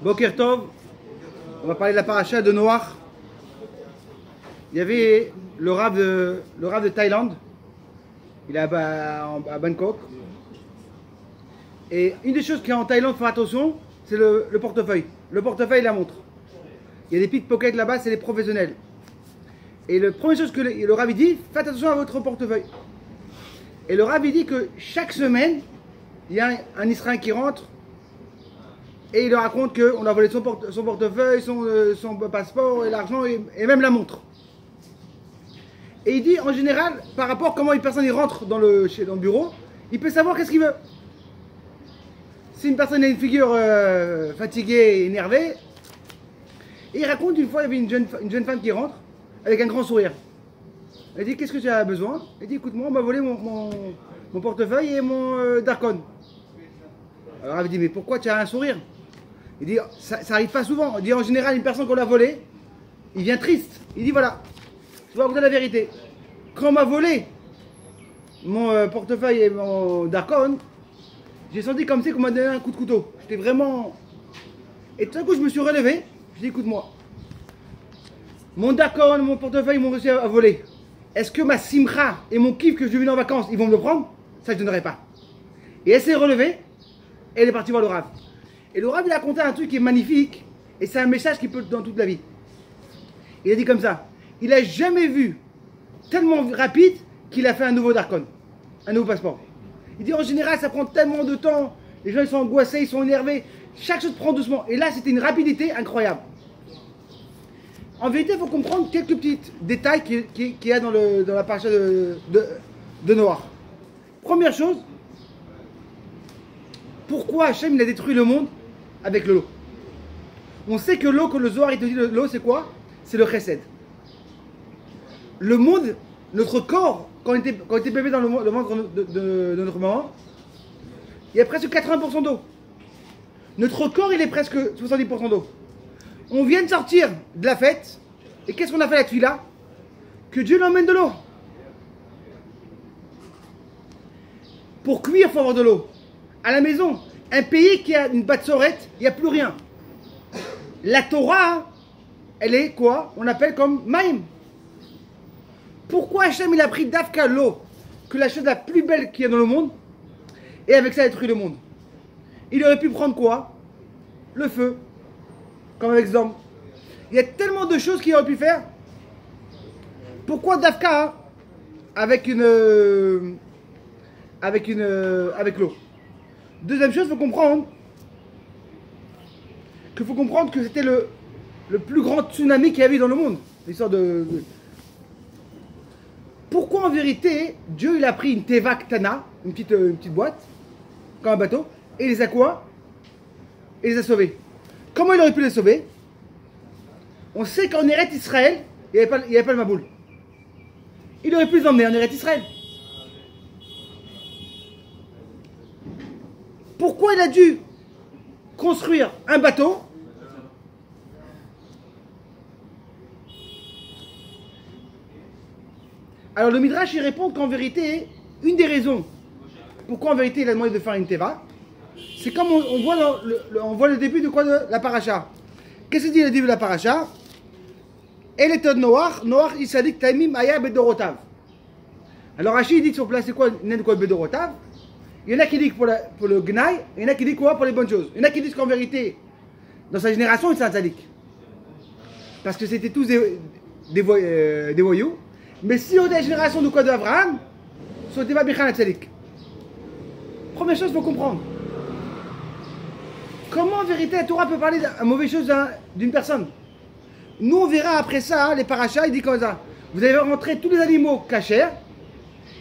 Boker Tov, on va parler de la paracha de Noach. Il y avait le Rav de Thaïlande, il est à Bangkok. Et une des choses qu'il y a en Thaïlande, faut faire attention, c'est le portefeuille. Le portefeuille et la montre. Il y a des pickpockets là-bas, c'est les professionnels. Et la première chose que le Rav dit, faites attention à votre portefeuille. Et le Rav dit que chaque semaine, il y a un Israélien qui rentre et il leur raconte qu'on a volé son portefeuille, son passeport et l'argent et même la montre. Et il dit en général, par rapport à comment une personne rentre dans le bureau, il peut savoir qu'est-ce qu'il veut. Si une personne a une figure fatiguée et énervée, et il raconte une fois, il y avait une jeune femme qui rentre avec un grand sourire. Elle dit, qu'est-ce que tu as besoin? Elle dit, écoute-moi, on m'a volé mon portefeuille et mon Darkon. Alors elle dit, mais pourquoi tu as un sourire? Il dit, ça arrive pas souvent. Il dit, en général, une personne qu'on l'a volé, il vient triste. Il dit, voilà, je vais vous dire la vérité. Quand on m'a volé mon portefeuille et mon Darkon, j'ai senti comme si on m'a donné un coup de couteau. J'étais vraiment... Et tout d'un coup, je me suis relevé. Je dis, écoute-moi, mon Darkon, mon portefeuille, ils m'ont réussi à voler. Est-ce que ma simcha et mon kiff que je vais en vacances, ils vont me le prendre? Ça, je ne donnerai pas. Et elle s'est relevée et elle est partie voir le Rav. Et le Rav, il a raconté un truc qui est magnifique et c'est un message qui peut dans toute la vie. Il a dit comme ça, il n'a jamais vu tellement rapide qu'il a fait un nouveau Darkon, un nouveau passeport. Il dit en général, ça prend tellement de temps, les gens ils sont angoissés, ils sont énervés, chaque chose prend doucement. Et là, c'était une rapidité incroyable. En vérité, il faut comprendre quelques petits détails qu'il y a dans la paracha de Noach. Première chose, pourquoi Hachem il a détruit le monde avec l'eau? On sait que l'eau, que le Zohar il te dit l'eau c'est quoi? C'est le chesed. Le monde, notre corps, quand on était bébé dans le ventre de notre maman, il y a presque 80% d'eau. Notre corps il est presque 70% d'eau. On vient de sortir de la fête, et qu'est-ce qu'on a fait la tefila? Que Dieu l'emmène de l'eau. Pour cuire, il faut avoir de l'eau. À la maison, un pays qui a une batsorette, il n'y a plus rien. La Torah, elle est quoi? On appelle comme Maïm. Pourquoi Hachem il a pris d'Afka l'eau, que la chose la plus belle qu'il y a dans le monde, et avec ça il a détruit le monde? Il aurait pu prendre quoi? Le feu. Comme avec Zom. Il y a tellement de choses qu'il aurait pu faire. Pourquoi Dafka avec l'eau? Deuxième chose, il faut comprendre que c'était le plus grand tsunami qu'il y avait dans le monde. L'histoire Pourquoi en vérité Dieu il a pris une Teva Ktana, une petite boîte, comme un bateau, et il les a quoi? Et les a sauvés. Comment il aurait pu les sauver? On sait qu'en Eretz Israël, il n'y avait pas le Maboul. Il aurait pu les emmener en Eretz Israël. Pourquoi il a dû construire un bateau? Alors le Midrash il répond qu'en vérité, une des raisons pourquoi en vérité il a demandé de faire une Teva, c'est comme on voit le début de quoi? De la paracha. Qu'est-ce qu'il dit le début de la paracha? Et l'état de Noach, il s'est dit que Taimim Aya Bedorotav. Alors Rachid dit sur place c'est quoi Bedorotav? Il y en a qui disent pour le Gnaï, il y en a qui disent quoi? Pour les bonnes choses. Il y en a qui disent qu'en vérité, dans sa génération, il était un tzaddik. Parce que c'était tous des voyous. Mais si on est la génération de quoi? De Abraham, c'était pas Bichan tzaddik. Première chose, il faut comprendre. Comment en vérité la Torah peut parler de mauvaise chose d'une personne? Nous on verra après ça, les parachas, il dit comme ça. Vous allez rentrer tous les animaux cachers,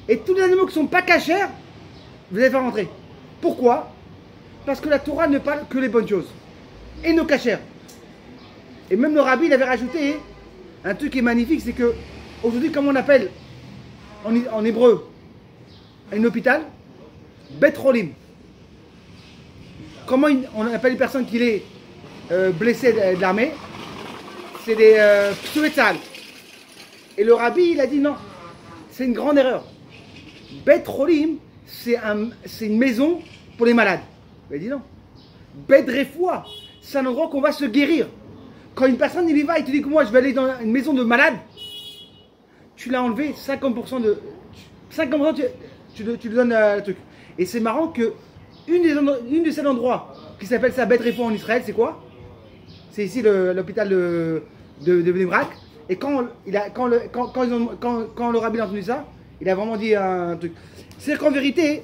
et tous les animaux qui ne sont pas cachers, vous allez faire rentrer. Pourquoi? Parce que la Torah ne parle que les bonnes choses. Et nos cachers. Et même le rabbi, il avait rajouté un truc qui est magnifique, c'est que aujourd'hui, comment on appelle en hébreu un hôpital? Bet Rolim. Comment on appelle les personnes qui les blessés de l'armée? C'est des psuetzal. Et le rabbi, il a dit non, c'est une grande erreur. Bet Rolim, c'est une maison pour les malades. Il a dit non. Bet Refoua, c'est un endroit qu'on va se guérir. Quand une personne il y va et te dit que moi je vais aller dans une maison de malade, tu l'as enlevé 50% de. 50% tu lui donnes le truc. Et c'est marrant que une de ces endroits qui s'appelle ça Beth Refoua en Israël, c'est quoi? C'est ici l'hôpital de Bnei Brak. Et quand le rabbin a entendu ça, il a vraiment dit un truc. C'est qu'en vérité,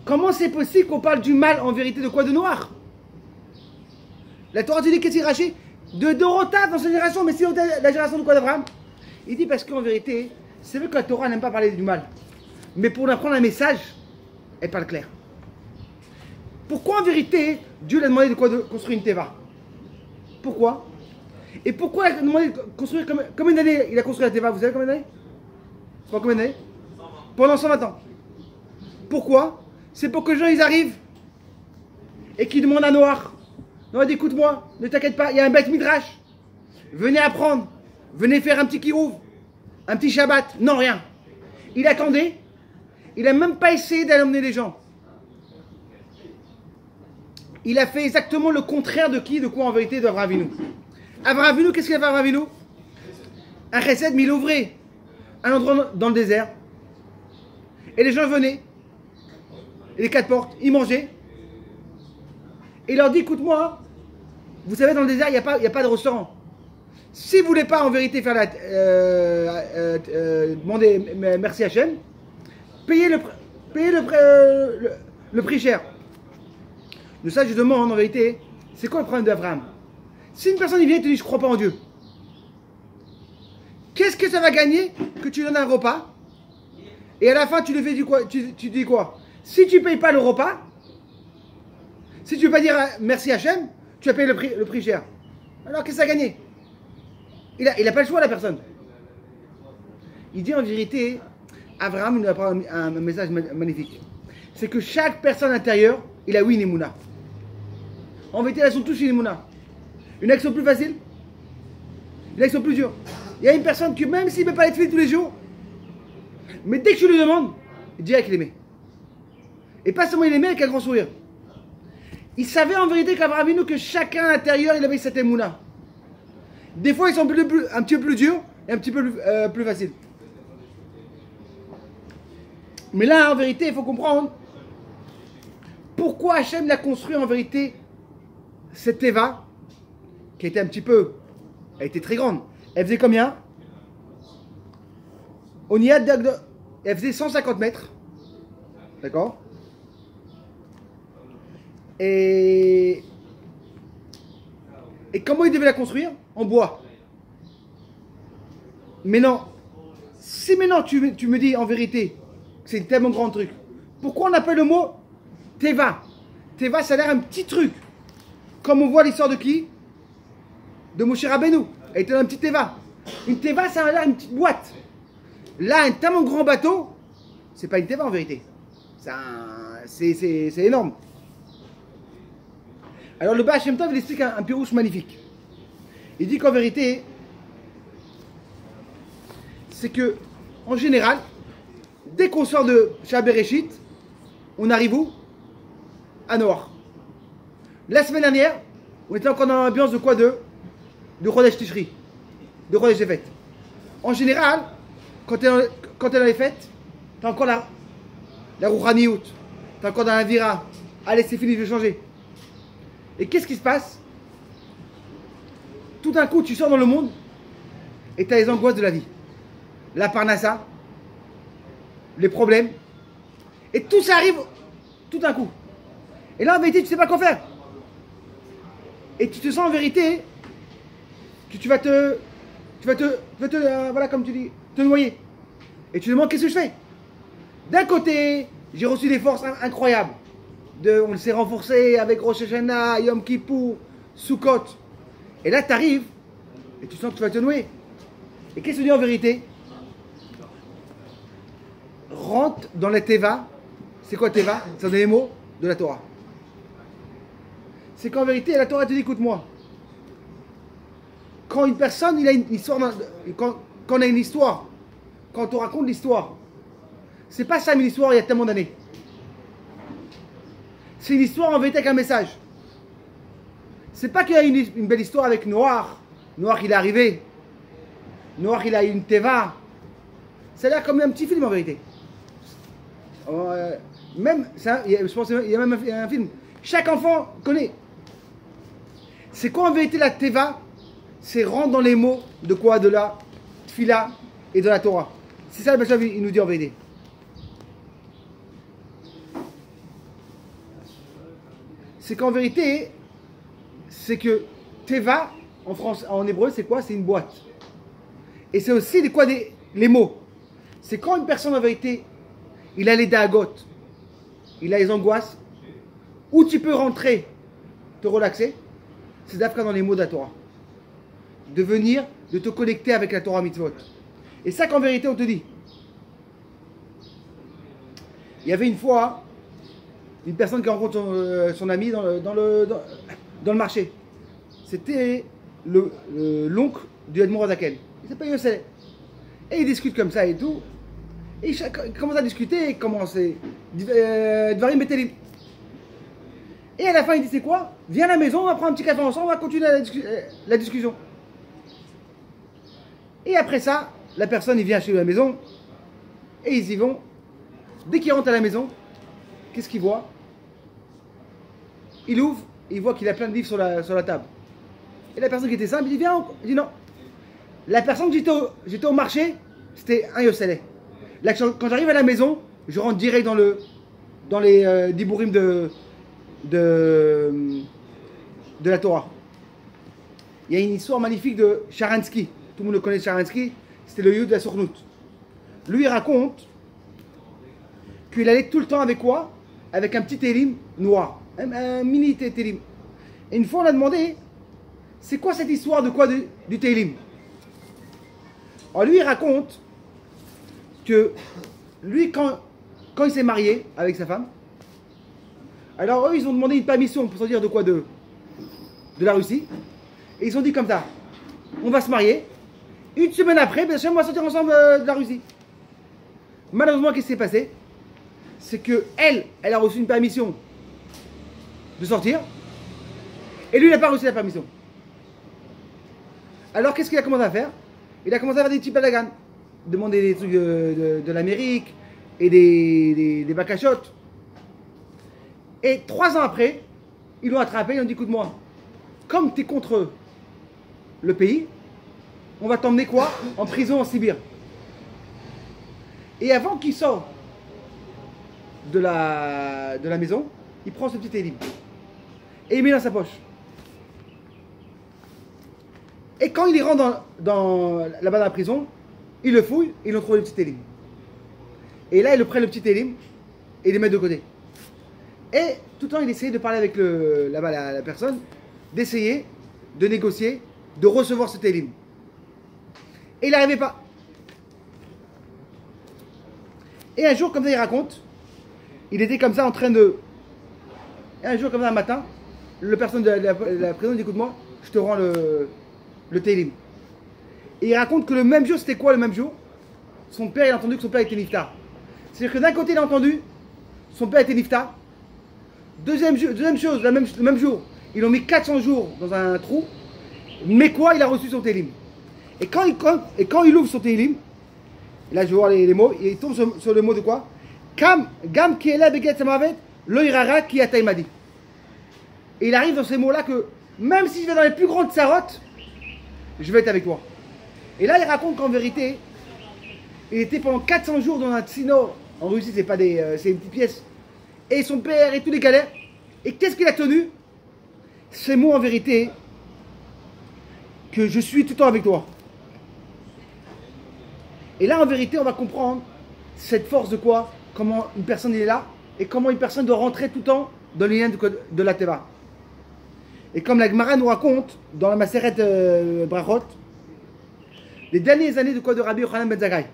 comment c'est possible qu'on parle du mal en vérité de quoi? De noir. La Torah te dit qu'est-ce qu'il rachit de Dorota dans sa génération, mais c'est la génération de quoi d'Abraham? Il dit parce qu'en vérité, c'est vrai que la Torah n'aime pas parler du mal. Mais pour apprendre un message, elle parle clair. Pourquoi en vérité, Dieu lui a demandé de construire une teva? Pourquoi? Et pourquoi il a demandé de construire combien d'années il a construit la teva? Vous savez combien d'années? Pendant combien d'années? Pendant 120 ans. Pourquoi? C'est pour que les gens ils arrivent et qu'ils demandent à Noir. Noir dit écoute-moi, ne t'inquiète pas, il y a un bête midrash. Venez apprendre, venez faire un petit kirouv, un petit Shabbat. Non, rien. Il attendait, il n'a même pas essayé d'aller emmener les gens. Il a fait exactement le contraire de qui, de quoi en vérité d'Avraham Avinu. Avraham Avinu, qu'est-ce qu'il a fait Avraham Avinu? Un chesed, mais il ouvrait un endroit dans le désert. Et les gens venaient, et les 4 portes, ils mangeaient. Et il leur dit, écoute-moi, vous savez, dans le désert, il n'y a pas de restaurant. Si vous ne voulez pas en vérité faire demander merci à Hachem, payez le prix cher. De ça, je demande en vérité, c'est quoi le problème d'Abraham? Si une personne vient et te dit, je ne crois pas en Dieu, qu'est-ce que ça va gagner que tu donnes un repas et à la fin, tu lui fais du quoi? Tu dis quoi? Si tu ne payes pas le repas, si tu ne veux pas dire merci Hachem, tu vas payer le prix cher. Alors qu'est-ce que ça a gagné? Il n'a pas le choix, la personne. Il dit en vérité, Abraham nous apprend un message magnifique. C'est que chaque personne intérieure, il a oui une émouna. En vérité, elles sont tous une émouna. Une action plus facile, une action plus dure. Il y a une personne qui, même s'il ne peut pas être fait tous les jours, mais dès que tu lui demandes, il dirait qu'il aimait. Et pas seulement il aimait avec un grand sourire. Il savait en vérité qu'Abraham Avinu, que chacun à l'intérieur, il avait cette émouna. Des fois, ils sont un petit peu plus durs et un petit peu plus faciles. Mais là, en vérité, il faut comprendre pourquoi Hachem l'a construit en vérité cette Teva, qui était un petit peu, elle était très grande. Elle faisait combien? Elle faisait 150 mètres. D'accord? Et comment il devait la construire? En bois. Mais non. Si maintenant tu me dis en vérité que c'est un tellement grand truc, pourquoi on appelle le mot Teva? Teva, ça a l'air un petit truc. Comme on voit l'histoire de qui? De Moshe Rabbeinu. Elle était dans un petit Teva. Une Teva, ça a l'air une petite boîte. Là, un tellement grand bateau, c'est pas une Teva en vérité. C'est énorme. Alors le Baal Shem Tov, il explique un pirouche magnifique. Il dit qu'en vérité, c'est que, en général, dès qu'on sort de Shabbat Bereshit, on arrive où? À Noach. La semaine dernière, on était encore dans l'ambiance de quoi? De Chodesh Tishri, de Chodesh Shevet. En général, quand tu es dans les fêtes, tu as encore la Rouhaniout, tu es encore dans la Vira. Allez, c'est fini, je vais changer. Et qu'est-ce qui se passe? Tout d'un coup, tu sors dans le monde et tu as les angoisses de la vie. La parnassa, les problèmes. Et tout ça arrive tout d'un coup. Et là, en vérité, tu ne sais pas quoi faire. Et tu te sens en vérité que tu vas te voilà, comme tu dis, te noyer. Et tu te demandes qu'est-ce que je fais? D'un côté, j'ai reçu des forces incroyables. On s'est renforcé avec Rosh Hashanah, Yom Kippour, Sukkot. Et là, tu arrives et tu sens que tu vas te noyer. Et qu'est-ce que tu dis en vérité? Rentre dans la Teva. C'est quoi Teva? C'est des mots de la Torah. C'est qu'en vérité, la Torah te dit écoute-moi. Quand une personne, il a une histoire, quand on a une histoire, quand on raconte l'histoire, c'est pas ça, mais l'histoire il y a tellement d'années. C'est une histoire en vérité avec un message. C'est pas qu'il y a une belle histoire avec Noir. Noir, il est arrivé. Noir, il a eu une teva. Ça a l'air comme un petit film en vérité. Même, ça, je pense qu'il y a même un film. Chaque enfant connaît. C'est quoi en vérité la teva? C'est rentrer dans les mots de quoi? De la tfila et de la Torah. C'est ça le Bachav, il nous dit en vérité. C'est qu'en vérité, c'est que teva, en hébreu, c'est quoi? C'est une boîte. Et c'est aussi les mots. C'est quand une personne en vérité, il a les dagotes, il a les angoisses, où tu peux rentrer, te relaxer, c'est d'Afka dans les mots de la Torah. De venir, de te connecter avec la Torah mitzvot. Et ça qu'en vérité on te dit. Il y avait une fois une personne qui rencontre son ami dans le marché. C'était l'oncle du Edmond Azakel. Il s'appelle Yossel. Et ils discutent comme ça et tout. Et ils commencent à discuter et commencent Dvarim Betelim. Et à la fin, il dit c'est quoi? Viens à la maison, on va prendre un petit café ensemble, on va continuer la discussion. Et après ça, la personne, il vient chez lui à la maison. Et ils y vont. Dès qu'il rentre à la maison, qu'est-ce qu'il voit? Il ouvre, il voit qu'il a plein de livres sur la table. Et la personne qui était simple, il dit viens, il dit non. La personne que j'étais au marché, c'était un Yosselé. Là, quand j'arrive à la maison, je rentre direct dans les dibourim de la Torah. Il y a une histoire magnifique de Sharansky. Tout le monde le connaît, Sharansky. C'était le Yud de la Sournout. Lui, il raconte qu'il allait tout le temps avec quoi? Avec un petit télim noir. Un mini télim. Et une fois, on a demandé, c'est quoi cette histoire de quoi du télim? Alors lui, il raconte que lui, quand il s'est marié avec sa femme, alors eux, ils ont demandé une permission pour sortir de quoi? De la Russie. Et ils ont dit comme ça, on va se marier. Une semaine après, on va sortir ensemble de la Russie. Malheureusement, qu'est-ce qui s'est passé? C'est que elle a reçu une permission de sortir. Et lui, il n'a pas reçu la permission. Alors, qu'est-ce qu'il a commencé à faire? Il a commencé à faire des petits balagans. Demander des trucs de l'Amérique et des bacachotes. Et 3 ans après, ils l'ont attrapé, ils ont dit écoute-moi, comme tu es contre le pays, on va t'emmener quoi? En prison en Sibérie. Et avant qu'il sorte de la maison, il prend ce petit livre et il met dans sa poche. Et quand il rentre là-bas dans la prison, il le fouille, ils ont trouvé le petit élim. Et là, il le prend le petit élim et il le met de côté. Et tout le temps, il essayait de parler avec la personne, d'essayer, de négocier, de recevoir cet élim. Et il n'arrivait pas. Et un jour, comme ça, il raconte, il était comme ça en train de... Et un jour, comme ça, un matin, le personne de la prison dit écoute-moi, je te rends le télim. Et il raconte que le même jour, c'était quoi le même jour? Son père, il a entendu que son père était niftar. C'est-à-dire que d'un côté, il a entendu son père était niftar. Deuxième chose, le même jour, ils l'ont mis 400 jours dans un trou. Mais quoi? Il a reçu son télim. Et quand il ouvre son télim, là je vais voir les mots, il tombe sur le mot de quoi? Kam, gam ki ela beget samavet, lo irara ki ataimadi. Et il arrive dans ces mots-là que même si je vais dans les plus grandes sarottes, je vais être avec toi. Et là, il raconte qu'en vérité, il était pendant 400 jours dans un tsino. En Russie, c'est pas c'est une petite pièce. Et son père et tous les galères. Et qu'est-ce qu'il a tenu? Ces mots en vérité, que je suis tout le temps avec toi. Et là, en vérité, on va comprendre cette force de quoi? Comment une personne est là et comment une personne doit rentrer tout le temps dans les liens de la Teva. Et comme la Gemara nous raconte dans la Maseret Brachot, les dernières années de quoi? De Rabbi Yochanan ben Zakkai.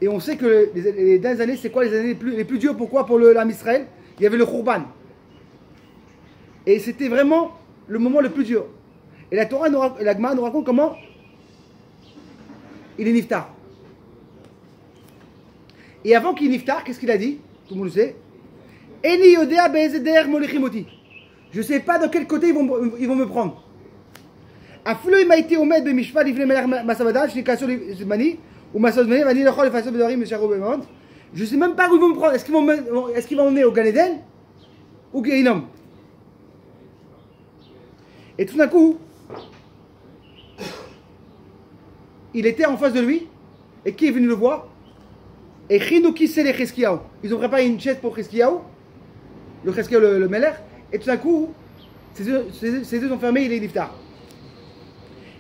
Et on sait que les dernières années, c'est quoi les années les plus dures? Pourquoi? Pour l'Am Israël, il y avait le Khurban. Et c'était vraiment le moment le plus dur. Et la Torah, la Gemara nous raconte comment il est niftar. Et avant qu'il niftar, qu'est-ce qu'il a dit? Tout le monde le sait. Eni yodea be'ezeder molichim oti. Je ne sais pas de quel côté ils vont me prendre. Aflo il m'a été au maître de Mishpat, il fait Masavada, je l'ai cassé le mani, ou Masavada, Vani le Chol, le Faso Bedorim, M. Robemont. Je ne sais même pas où ils vont me prendre. Est-ce qu'ils vont m'emmener au Gan Eden ou Gehinom? Et tout d'un coup, il était en face de lui, et qui est venu le voir? Et Chinouki, c'est les Cheskiaou. Ils ont préparé une chaise pour Cheskiaou, le Cheskiaou, le Meler, et tout d'un coup, ces deux sont fermés, il est Niftar.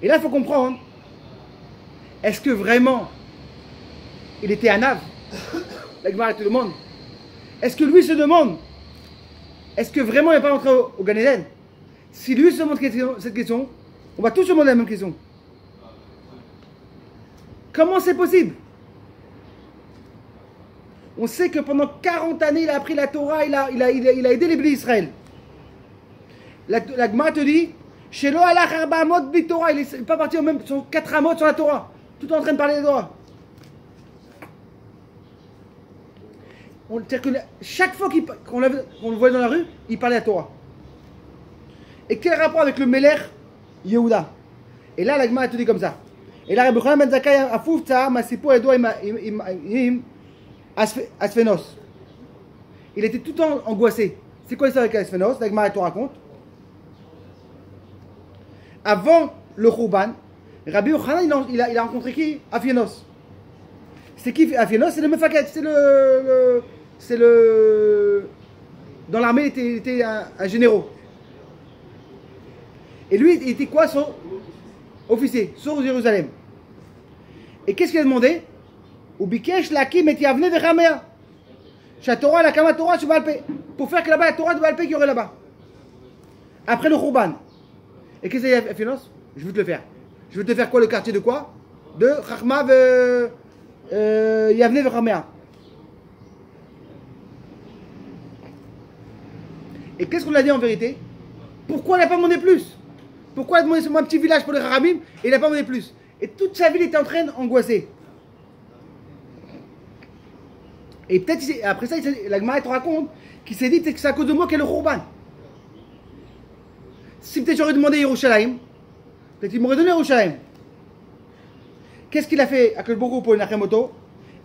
Et là, il faut comprendre, est-ce que vraiment, il était un ave? La Gemara te demande. Est-ce que lui se demande, est-ce que vraiment il n'est pas entré au Gan Eden? Si lui se demande cette question, on va tous se demander la même question. Comment c'est possible? On sait que pendant 40 années, il a appris la Torah, il a aidé les Bnei Israël. La Gemara te dit, Shelo alach arba amot bli Torah, il n'est pas parti au même, sur 4 amot sur la Torah, tout en train de parler de Torah. C'est-à-dire que chaque fois qu'on le voyait dans la rue, il parlait à Torah. Et quel rapport avec le Meler Yehuda? Et là, la Gemara te dit comme ça. Et là, Rabbi Yochanan ben Zakkai afouf tzahar masipo edo im Asfenos. Il était tout le temps angoissé. C'est quoi l'histoire avec Asfenos? La Gemara te raconte. Avant le Khouban, Rabbi Yochanan, il a rencontré qui? Afienos. C'est qui Afienos? C'est le Mefaket, c'est le... Dans l'armée, il était un général. Et lui, il était quoi? Son officier, sur Jérusalem. Et qu'est-ce qu'il a demandé? Ubikesh lakim et yavne vechamea. Torah la kama Torah pour faire que là-bas, la Torah de Baal Pé qu'il y aurait là-bas. Après le Khouban. Et qu'est-ce qu'il y a, Finance? Je veux te le faire. Je veux te faire quoi, le quartier de quoi? De Chachma Yavne vechamea. Et qu'est-ce qu'on a dit en vérité? Pourquoi il n'a pas demandé plus? Pourquoi il a demandé un petit village pour les Haramim et il n'a pas demandé plus? Et toute sa ville était en train d'angoisser. Et peut-être, après ça, la Gemara te raconte qu'il s'est dit que c'est à cause de moi qu'il y a le Khouban. Si peut-être j'aurais demandé Yerushalayim, peut-être il m'aurait donné Yerushalayim. Qu'est-ce qu'il a fait à Kolbourou pour le Nachemoto?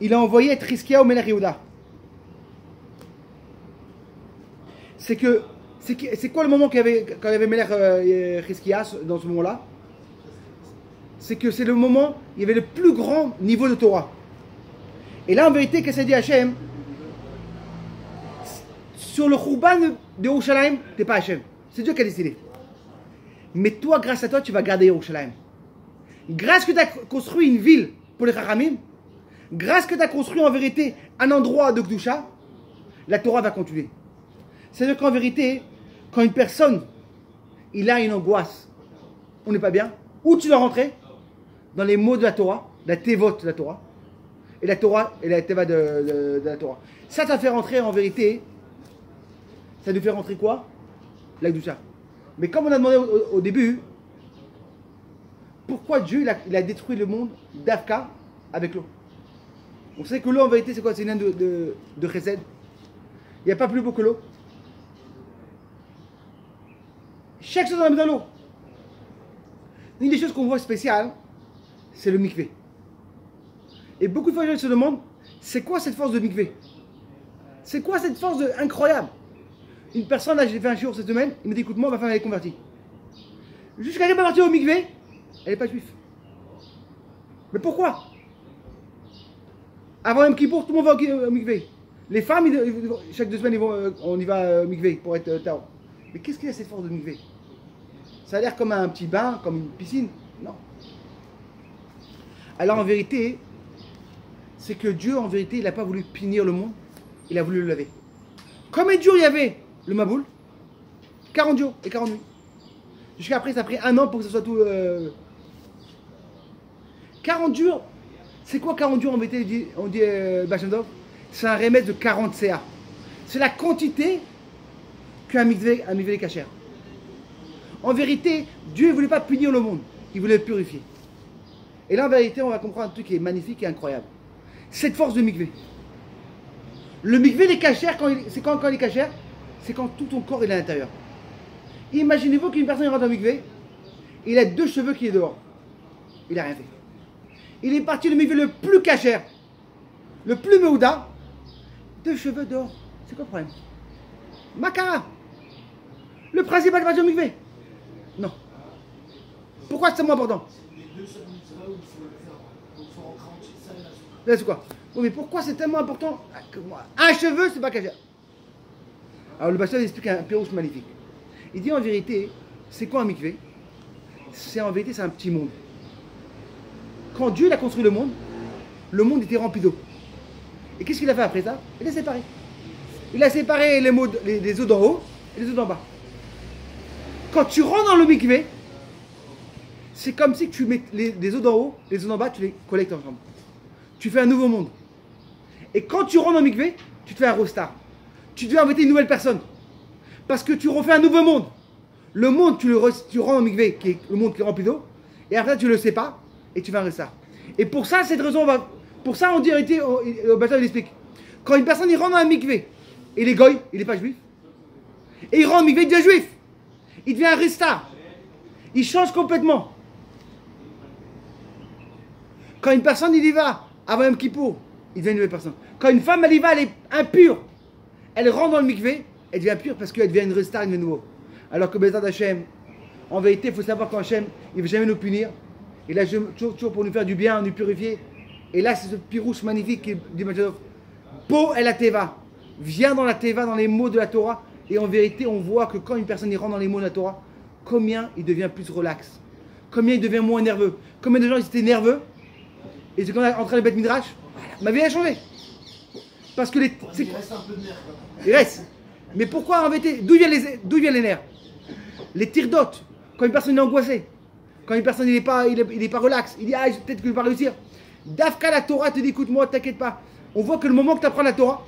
Il a envoyé Triskia au Melech Yehuda. C'est quoi le moment quand il y avait Melech Triskia dans ce moment-là? C'est que c'est le moment où il y avait le plus grand niveau de Torah. Et là, en vérité, qu'est-ce que dit Hachem? Sur le Khouban de Yerushalayim, tu n'es pas Hachem. C'est Dieu qui a décidé. Mais toi, grâce à toi, tu vas garder Yerushalayim. Grâce que tu as construit une ville pour les Chachamim, grâce que tu as construit en vérité un endroit de Kedusha, la Torah va continuer. C'est-à-dire qu'en vérité, quand une personne, il a une angoisse, on n'est pas bien, où tu dois rentrer? Dans les mots de la Torah, la Tevot de la Torah, et la Torah et la Teva de la Torah. Ça fait rentrer en vérité, ça nous fait rentrer quoi? La Kedusha. Mais comme on a demandé au début, pourquoi Dieu il a détruit le monde d'Afka avec l'eau? On sait que l'eau en vérité c'est quoi? C'est une naine de Chesed. Il n'y a pas plus beau que l'eau. Chaque chose on a mis dans l'eau. Une des choses qu'on voit spéciales, c'est le mikvé. Et beaucoup de fois les gens se demandent, c'est quoi cette force de mikvé? C'est quoi cette force incroyable? Une personne, là j'ai fait un jour cette semaine, il me dit écoute moi ma femme elle est convertie. Jusqu'à qu'elle n'est pas partie au mikvé, elle n'est pas juive. Mais pourquoi? Avant Yom Kippour, tout le monde va au mikvé. Les femmes, chaque 2 semaines, on y va au mikvé pour être tao. Mais qu'est-ce qu'il y a cette force de mikvé? Ça a l'air comme un petit bain, comme une piscine. Non. Alors en vérité, c'est que Dieu, en vérité, il n'a pas voulu punir le monde, il a voulu le laver. Combien de jours il y avait le Maboul? 40 jours et 40 nuits. Jusqu'à après, ça a pris 1 an pour que ce soit tout... 40 jours, c'est quoi 40 jours en vérité? On dit Bachendov, c'est un remède de 40 CA. C'est la quantité qu'un mikvé est cachère. En vérité, Dieu ne voulait pas punir le monde, il voulait le purifier. Et là, en vérité, on va comprendre un truc qui est magnifique et incroyable. Cette force de mikvé. Le mikvé, il est cachère, c'est quand il est cachère? C'est quand tout ton corps est à l'intérieur. Imaginez-vous qu'une personne rentre dans le mikvé, il a 2 cheveux qui est dehors. Il n'a rien fait. Il est parti le mikvé le plus cachère, le plus meouda, 2 cheveux dehors. C'est quoi le problème? Makara. Le principe de partir au mikvé. Non. Pourquoi c'est tellement important? C'est quoi? Oui, mais pourquoi c'est tellement important? Un cheveu, c'est pas cachère. Alors le pasteur explique un pirouche magnifique. Il dit en vérité, c'est quoi un mikvé? C'est en vérité, c'est un petit monde. Quand Dieu a construit le monde était rempli d'eau. Et qu'est-ce qu'il a fait après ça? Il a séparé. Il a séparé les eaux d'en haut et les eaux d'en bas. Quand tu rentres dans le mikvé, c'est comme si tu mets les eaux d'en haut, les eaux d'en bas, tu les collectes ensemble. Tu fais un nouveau monde. Et quand tu rentres dans le mikvé, tu te fais un rostar. Tu deviens en vérité une nouvelle personne. Parce que tu refais un nouveau monde. Le monde, tu rentres dans le mikvé, qui est le monde qui est rempli d'eau, et après tu le sépares, et tu fais un rostar. Et pour ça, cette raison, pour ça, on dit en vérité, au bâtiment, il explique. Quand une personne il rentre dans un mikvé, et il est goy, il n'est pas juif, et il rentre dans le mikvé, il devient juif. Il devient un restart. Il change complètement. Quand une personne il y va avant Yom Kippour, il devient une nouvelle personne. Quand une femme elle y va, elle est impure. Elle rentre dans le mikvé, elle devient pure parce qu'elle devient une restart, elle devient nouveau. Alors que Bézat Hachem, en vérité, il faut savoir qu'Hachem, il ne veut jamais nous punir. Il a toujours pour nous faire du bien, nous purifier. Et là, c'est ce pirouche magnifique qui dit Majadov. Bo el Teva. Viens dans la Teva, dans les mots de la Torah. Et en vérité, on voit que quand une personne y rentre dans les mots de la Torah, combien il devient plus relax. Combien il devient moins nerveux. Combien de gens ils étaient nerveux. Et c'est quand on est en train de bête midrash, ma vie a changé. Parce que il reste un peu de nerfs. Il reste. Mais pourquoi en vérité? D'où viennent les nerfs? Les tirdotes. Quand une personne est angoissée. Quand une personne il est pas relax. Il dit peut-être que je vais pas réussir. Dafka la Torah te dit écoute-moi, t'inquiète pas. On voit que le moment que tu apprends la Torah,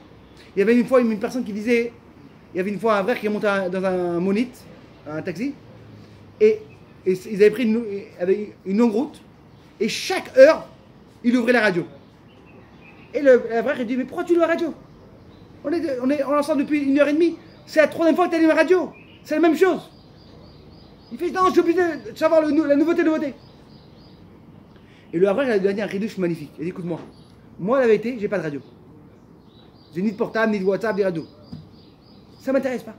il y avait une fois une personne qui disait, il y avait une fois un frère qui est monté dans un monite, un taxi, et ils avaient pris une longue route, et chaque heure, il ouvrait la radio. Et le frère il dit mais pourquoi tu loues la radio? On est ensemble depuis 1h30. C'est la 3e fois que tu allumes la radio. C'est la même chose. Il fait non, je suis obligé de savoir la nouveauté. Et le frère il a donné un ridouche magnifique. Il dit écoute-moi, moi la vérité, j'ai pas de radio. J'ai ni de portable, ni de WhatsApp, ni de radio. Ça m'intéresse pas.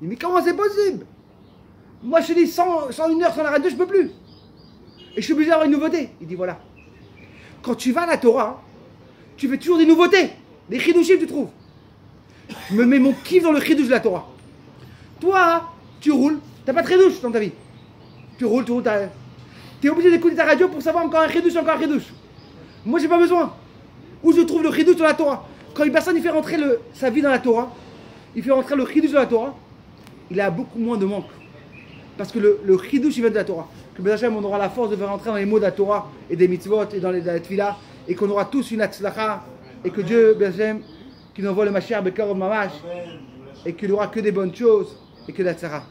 Il dit mais comment c'est possible? Moi je te dis sans 1 heure sans la radio, je peux plus. Et je suis obligé d'avoir une nouveauté. Il dit voilà. Quand tu vas à la Torah, tu fais toujours des nouveautés. Des chidouchim tu trouves. Je me mets mon kiff dans le chidouche de la Torah. Toi, tu roules, t'as pas de chidouche dans ta vie. Tu roules, t'es obligé d'écouter ta radio pour savoir encore un chidouche. Moi j'ai pas besoin. Où je trouve le chidouche dans la Torah? Quand une personne il fait rentrer sa vie dans la Torah, il fait rentrer le chidouche dans la Torah, il a beaucoup moins de manque. Parce que le chidouche il vient de la Torah. Que Bézachem, on aura la force de faire rentrer dans les mots de la Torah et des mitzvot et dans la tefila, et qu'on aura tous une atzlacha, et que Dieu, Bézachem, qui nous envoie le Mashiach Bekarov Mamash, et qu'il n'y aura que des bonnes choses et que de la tzara.